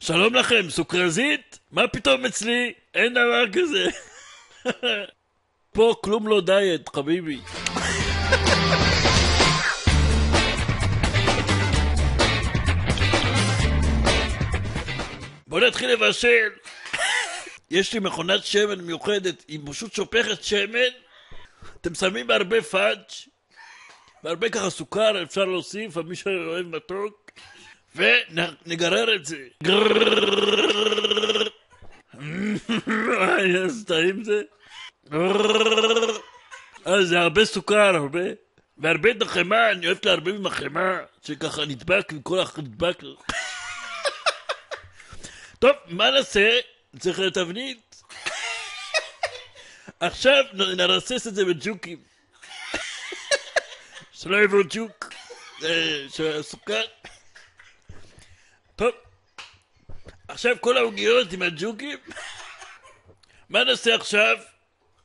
שלום לכם, סוכרזית? מה פתאום אצלי? אין דבר כזה. פה כלום לא דיאט, חביבי. בוא נתחיל לבשל. יש לי מכונת שמן מיוחדת, היא פשוט שופכת שמן. אתם שמים בהרבה פאג' והרבה ככה סוכר, אפשר להוסיף, מי שאוהב מתוק, ונגרר את זה. איזה טעים זה. זה הרבה סוכר, הרבה. והרבה דחמה, אני אוהב להרבה עם החמה, שככה נדבק, וכל אחד נדבק. טוב, מה נעשה? צריך לתבנית. עכשיו נרסס את זה בג'וקים. שלא יבוא ג'וק. סוכר. טוב. עכשיו כל העוגיות עם הג'וקים. מה נעשה עכשיו?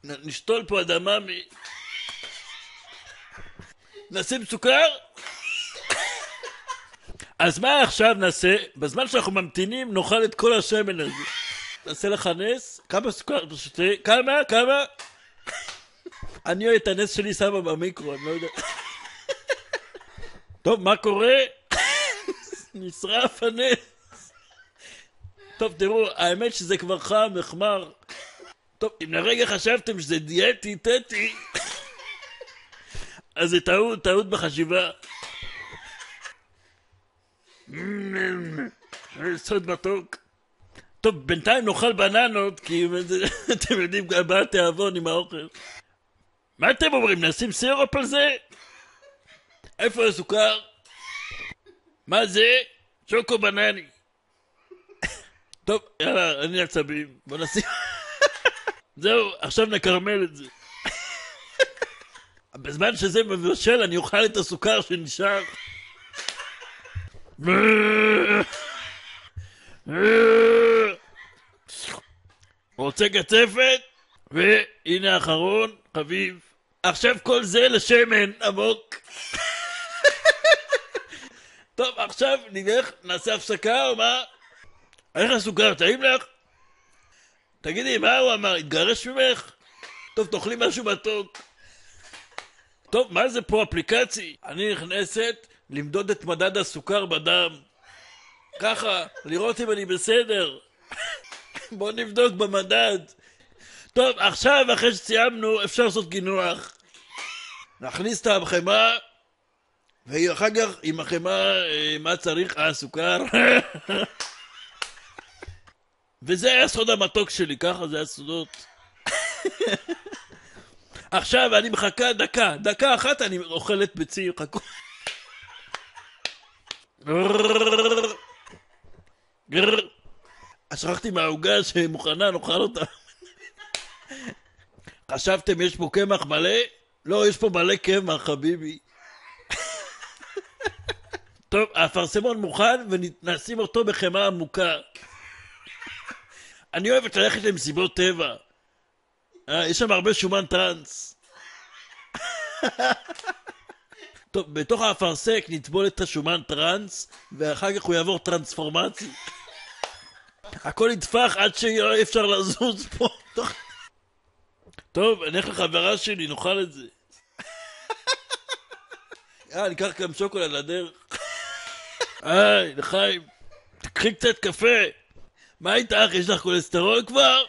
נשתול פה אדמה נשים סוכר? אז מה עכשיו נעשה? בזמן שאנחנו ממתינים נאכל את כל השמן הזה. נעשה לך נס? כמה סוכר אתה שותה? כמה? אני אוהב את הנס שלי שמה במיקרו, אני לא יודע. טוב, מה קורה? נשרף הנס. טוב, תראו, האמת שזה כבר חם, מחמר. טוב, אם לרגע חשבתם שזה דיאטי, טטי, אז זה טעות בחשיבה. סוד מתוק. טוב, בינתיים נאכל בננות, כי אתם יודעים, גם בא תיאבון עם האוכל. מה אתם אומרים? נשים סירופ על זה? איפה הסוכר? מה זה? שוקו בנני. טוב, יאללה, אני עצבים. בוא נשים. זהו, עכשיו נקרמל את זה. בזמן שזה מבשל, אני אוכל את הסוכר שנשאר. רוצה קצפת? והנה האחרון, חביב. עכשיו כל זה לשמן עמוק. טוב, עכשיו נלך, נעשה הפסקה או מה? איך הסוכר, טעים לך? תגידי, מה הוא אמר? התגרש ממך? טוב, תאכלי משהו מתוק. טוב, מה זה פה אפליקציה? אני נכנסת למדוד את מדד הסוכר בדם. ככה, לראות אם אני בסדר. בוא נבדוק במדד. טוב, עכשיו אחרי שסיימנו אפשר לעשות גינוח. נכניס את החמה, ואחר כך עם החמה, מה צריך? סוכר. וזה היה סוד המתוק שלי, ככה זה הסודות. עכשיו אני מחכה דקה אחת אני אוכלת ביצים, חכו. שכחתי מהעוגה שמוכנה, נאכל אותה. חשבתם יש פה קמח מלא? לא, יש פה מלא קמח, חביבי. טוב, האפרסמון מוכן ונשים אותו בחמה עמוקה. אני אוהבת ללכת למסיבות טבע. יש שם הרבה שומן טרנס. טוב, בתוך האפרסק נטבול את השומן טרנס, ואחר כך הוא יעבור טרנספורמציה. הכל ידפח עד שאי אפשר לזוז פה. טוב, אני אלך לחברה שלי, נאכל את זה. אני אקח גם שוקולד לדרך. לחיים, תקחי קצת קפה. מה איתך? יש לך כולסטרול כבר?